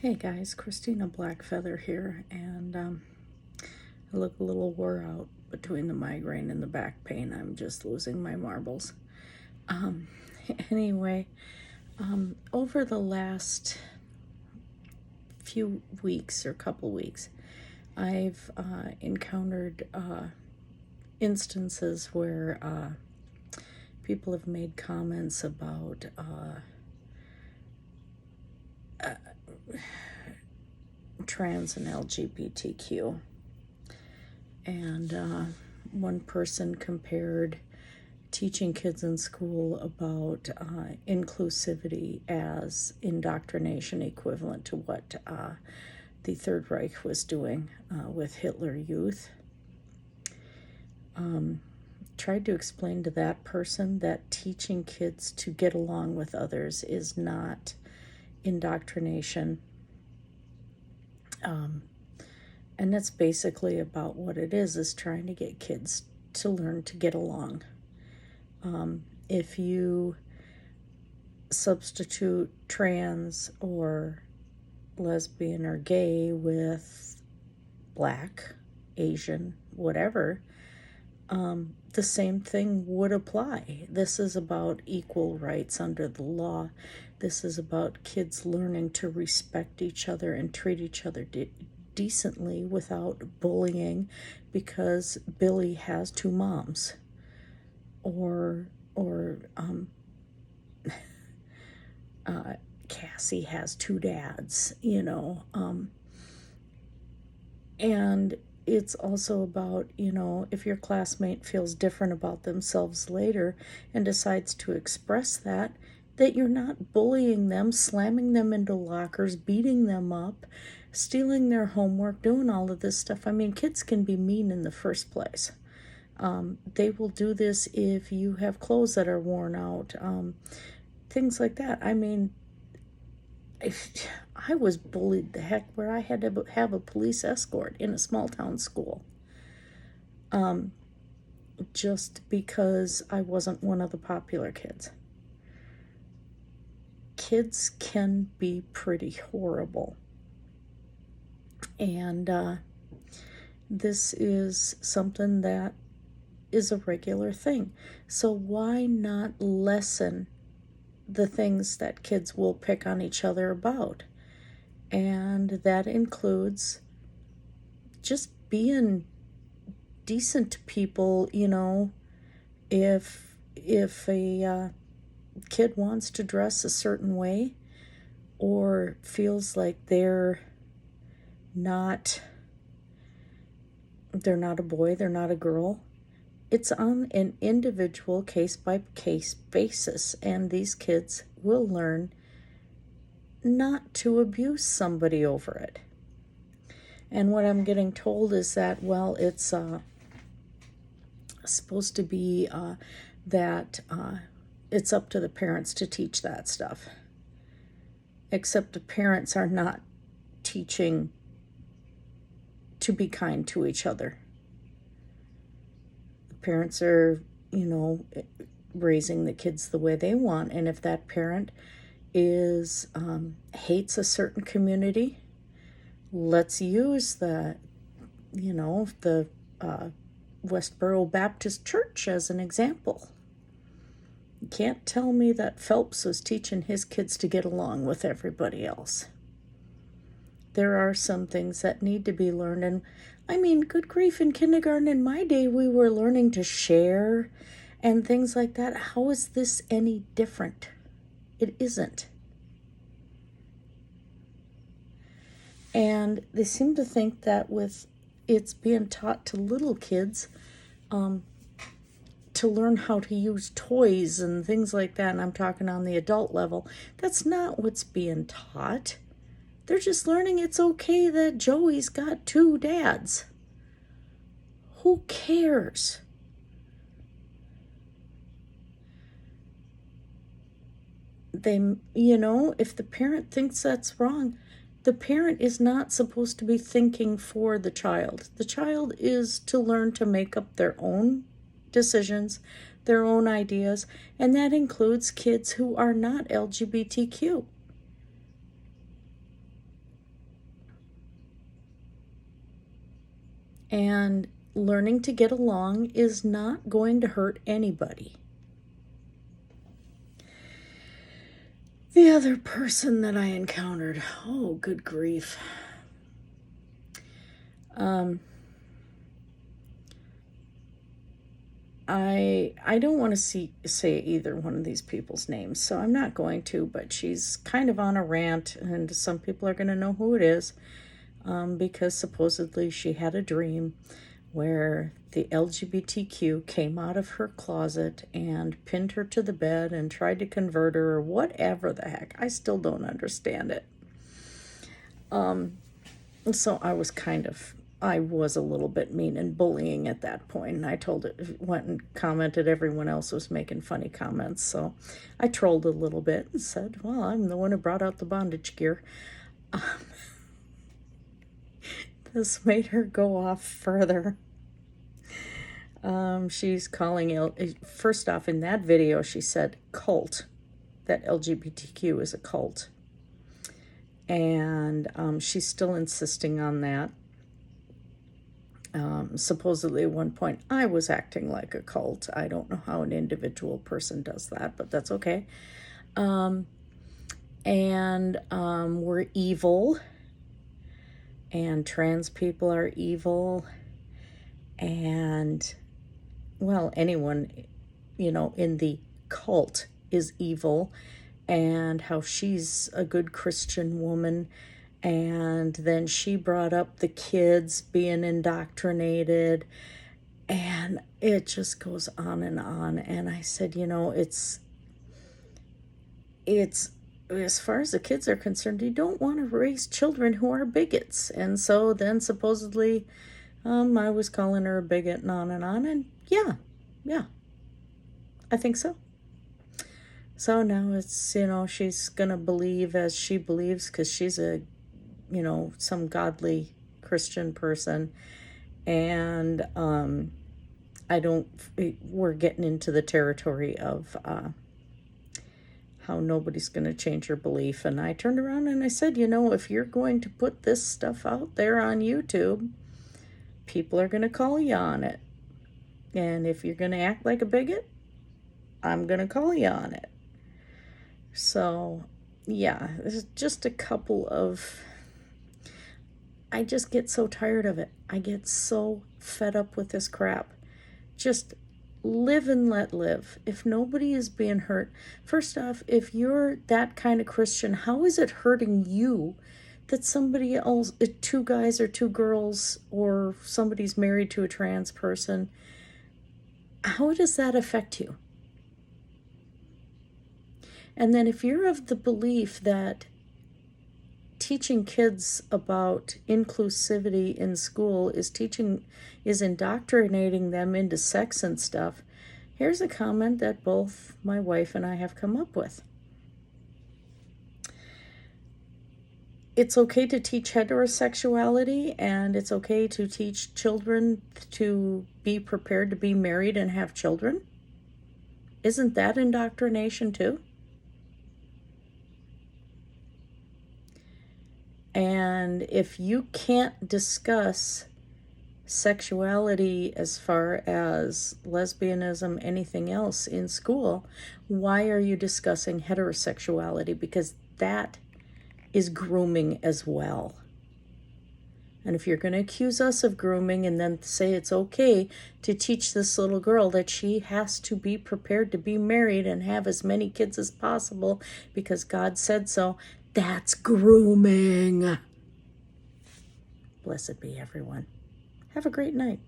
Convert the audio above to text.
Hey guys, Christina Blackfeather here, and I look a little wore out between the migraine and the back pain. I'm just losing my marbles. Um, anyway, over the last few weeks or couple weeks, I've encountered instances where people have made comments about trans and LGBTQ. And one person compared teaching kids in school about inclusivity as indoctrination, equivalent to what the Third Reich was doing with Hitler Youth. Tried to explain to that person that teaching kids to get along with others is not indoctrination. And that's basically about what it is trying to get kids to learn to get along. If you substitute trans or lesbian or gay with black, Asian, whatever, the same thing would apply. This is about equal rights under the law. This is about kids learning to respect each other and treat each other decently without bullying because Billy has two moms, or Cassie has two dads, and it's also about, if your classmate feels different about themselves later and decides to express that you're not bullying them, slamming them into lockers, beating them up, stealing their homework, doing all of this stuff. I mean, kids can be mean in the first place. They will do this if you have clothes that are worn out, things like that. I mean, I was bullied the heck where I had to have a police escort in a small town school, just because I wasn't one of the popular kids. Kids can be pretty horrible, and this is something that is a regular thing. So why not lessen the things that kids will pick on each other about? And that includes just being decent to people. If a kid wants to dress a certain way or feels like they're not a boy, they're not a girl, it's on an individual case-by-case basis, and these kids will learn not to abuse somebody over it. And what I'm getting told is that, well, it's supposed to be that it's up to the parents to teach that stuff. Except the parents are not teaching to be kind to each other. The parents are, raising the kids the way they want. And if that parent hates a certain community, let's use the Westboro Baptist Church as an example. You can't tell me that Phelps was teaching his kids to get along with everybody else. There are some things that need to be learned. And I mean, good grief, in kindergarten in my day, we were learning to share and things like that. How is this any different? It isn't. And they seem to think that with it's being taught to little kids, to learn how to use toys and things like that, and I'm talking on the adult level, that's not what's being taught. They're just learning it's okay that Joey's got two dads. Who cares? If the parent thinks that's wrong, the parent is not supposed to be thinking for the child. The child is to learn to make up their own decisions, their own ideas, and that includes kids who are not LGBTQ. And learning to get along is not going to hurt anybody. The other person that I encountered, oh, good grief. I don't want to say either one of these people's names, so I'm not going to, but she's kind of on a rant, and some people are going to know who it is, because supposedly she had a dream where the LGBTQ came out of her closet and pinned her to the bed and tried to convert her, or whatever the heck. I still don't understand it. So I was a little bit mean and bullying at that point, and I went and commented everyone else was making funny comments, so I trolled a little bit and said, well, I'm the one who brought out the bondage gear. This made her go off further. She's calling first off, in that video she said cult, that LGBTQ is a cult, and she's still insisting on that. Supposedly at one point I was acting like a cult. I don't know how an individual person does that, but that's okay. We're evil, and trans people are evil, and, well, anyone, in the cult is evil, and how she's a good Christian woman. And then she brought up the kids being indoctrinated, and it just goes on. And I said, it's as far as the kids are concerned, you don't want to raise children who are bigots. And so then supposedly I was calling her a bigot and on, and yeah, I think so. So now it's, she's gonna believe as she believes, because she's some godly Christian person. And we're getting into the territory of how nobody's going to change your belief. And I turned around and I said, if you're going to put this stuff out there on YouTube, people are going to call you on it. And if you're going to act like a bigot, I'm going to call you on it. So, yeah, there's just a couple of... I just get so tired of it. I get so fed up with this crap. Just live and let live. If nobody is being hurt, first off, if you're that kind of Christian, how is it hurting you that somebody else, 2 guys or 2 girls, or somebody's married to a trans person? How does that affect you? And then if you're of the belief that teaching kids about inclusivity in school is indoctrinating them into sex and stuff, here's a comment that both my wife and I have come up with. It's okay to teach heterosexuality, and it's okay to teach children to be prepared to be married and have children. Isn't that indoctrination too? And if you can't discuss sexuality as far as lesbianism, anything else in school, why are you discussing heterosexuality? Because that is grooming as well. And if you're going to accuse us of grooming and then say it's okay to teach this little girl that she has to be prepared to be married and have as many kids as possible because God said so, that's grooming. Blessed be everyone. Have a great night.